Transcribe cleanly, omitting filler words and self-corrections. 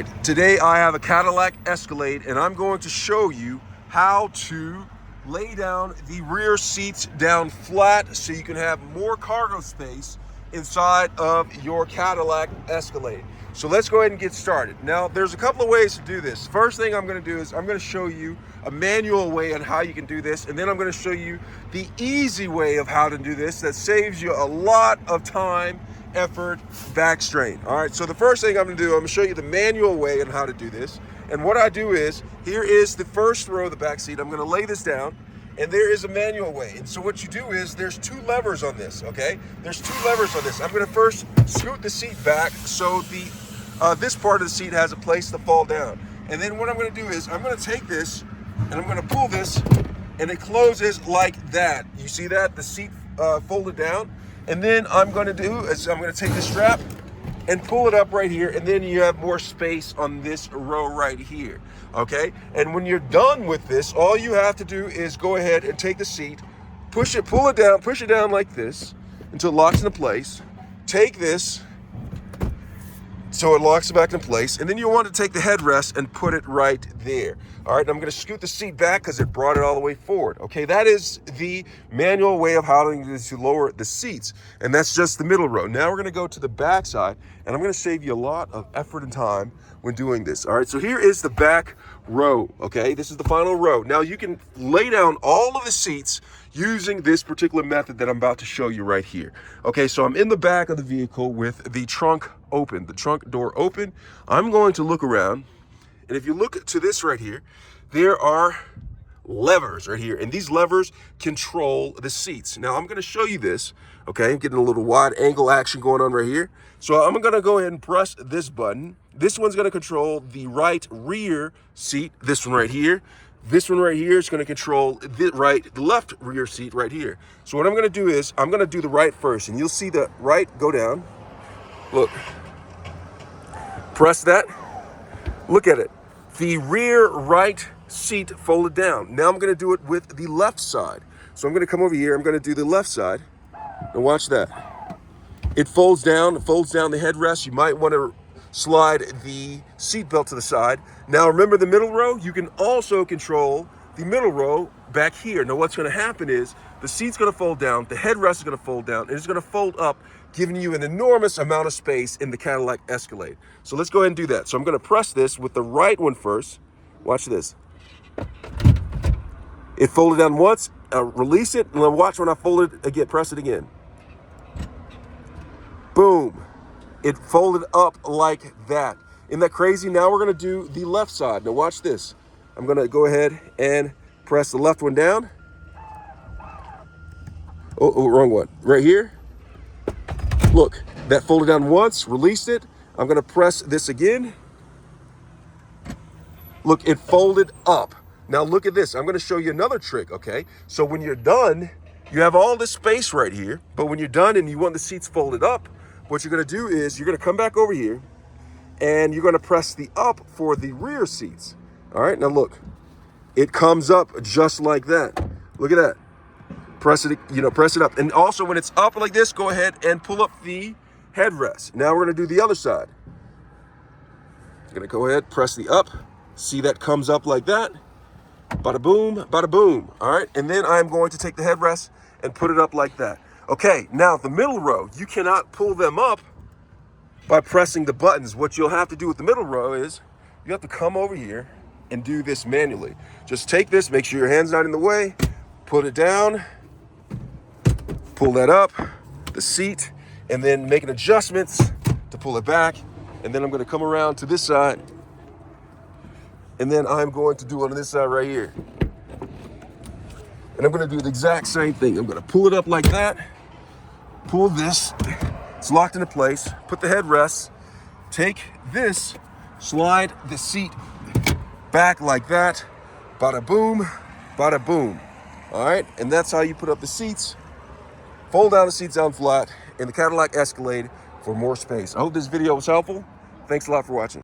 Today I have a Cadillac Escalade and I'm going to show you how to lay down the rear seats down flat so you can have more cargo space inside of your Cadillac Escalade. So let's go ahead and get started. Now there's a couple of ways to do this. First thing I'm going to do is I'm going to show you a manual way on how you can do this, and then I'm going to show you the easy way of how to do this that saves you a lot of time, effort, back strain. All right, so the first thing I'm going to do, I'm going to show you the manual way on how to do this. And what I do is, here is the first row of the back seat. I'm going to lay this down, and there is a manual way. And so what you do is, there's two levers on this, okay? There's two levers on this. I'm going to first scoot the seat back so the this part of the seat has a place to fall down. And then what I'm going to do is, I'm going to take this and I'm going to pull this, and it closes like that. You see that? The seat folded down. And then I'm going to do is I'm going to take the strap and pull it up right here, and then you have more space on this row right here, okay? And when you're done with this, all you have to do is go ahead and take the seat, push it, pull it down, push it down like this until it locks into place. Take this so it locks back in place, and then you want to take the headrest and put it right there. All right, I'm going to scoot the seat back because it brought it all the way forward. Okay, that is the manual way of how to lower the seats, and that's just the middle row. Now we're going to go to the back side, and I'm going to save you a lot of effort and time when doing this. All right, so here is the back row. Okay, this is the final row. Now you can lay down all of the seats using this particular method that I'm about to show you right here. Okay, so I'm in the back of the vehicle with the trunk open, the trunk door open. I'm going to look around, and if you look to this right here, there are levers right here, and these levers control the seats. Now I'm going to show you this. Okay, I'm getting a little wide angle action going on right here. So I'm going to go ahead and press this button. This one's going to control the right rear seat. This one right here. This one right here is going to control the left rear seat right here. So what I'm going to do is I'm going to do the right first, and you'll see the right go down. Look, press that. Look at it. The rear right seat folded down. Now I'm going to do it with the left side. So I'm going to come over here. I'm going to do the left side. And watch that. It folds down the headrest. You might want to slide the seat belt to the side. Now remember the middle row? You can also control the middle row back here. Now what's going to happen is the seat's going to fold down, the headrest is going to fold down, and it's going to fold up, giving you an enormous amount of space in the Cadillac Escalade. So let's go ahead and do that. So I'm going to press this with the right one first. Watch this. It folded down once, release it, and then watch when I fold it again, press it again. Boom. It folded up like that. Isn't that crazy? Now we're going to do the left side. Now watch this. I'm going to go ahead and press the left one down. Oh, wrong one. Right here. Look, that folded down once, released it. I'm going to press this again. Look, it folded up. Now look at this. I'm going to show you another trick, okay? So when you're done, you have all this space right here, but when you're done and you want the seats folded up, what you're going to do is you're going to come back over here and you're going to press the up for the rear seats. All right, now look, it comes up just like that. Look at that. Press it, press it up. And also when it's up like this, go ahead and pull up the headrest. Now we're going to do the other side. I'm going to go ahead, press the up. See, that comes up like that. Bada boom, bada boom. All right, and then I'm going to take the headrest and put it up like that. Okay, now the middle row, you cannot pull them up by pressing the buttons. What you'll have to do with the middle row is you have to come over here and do this manually. Just take this, make sure your hand's not in the way, put it down, pull that up, the seat, and then making adjustments to pull it back. And then I'm going to come around to this side, and then I'm going to do it on this side right here. And I'm going to do the exact same thing. I'm going to pull it up like that, pull this, it's locked into place, put the headrest, take this, slide the seat back like that, bada boom, bada boom. All right, and that's how you put up the seats, fold down the seats down flat in the Cadillac Escalade for more space. I hope this video was helpful. Thanks a lot for watching.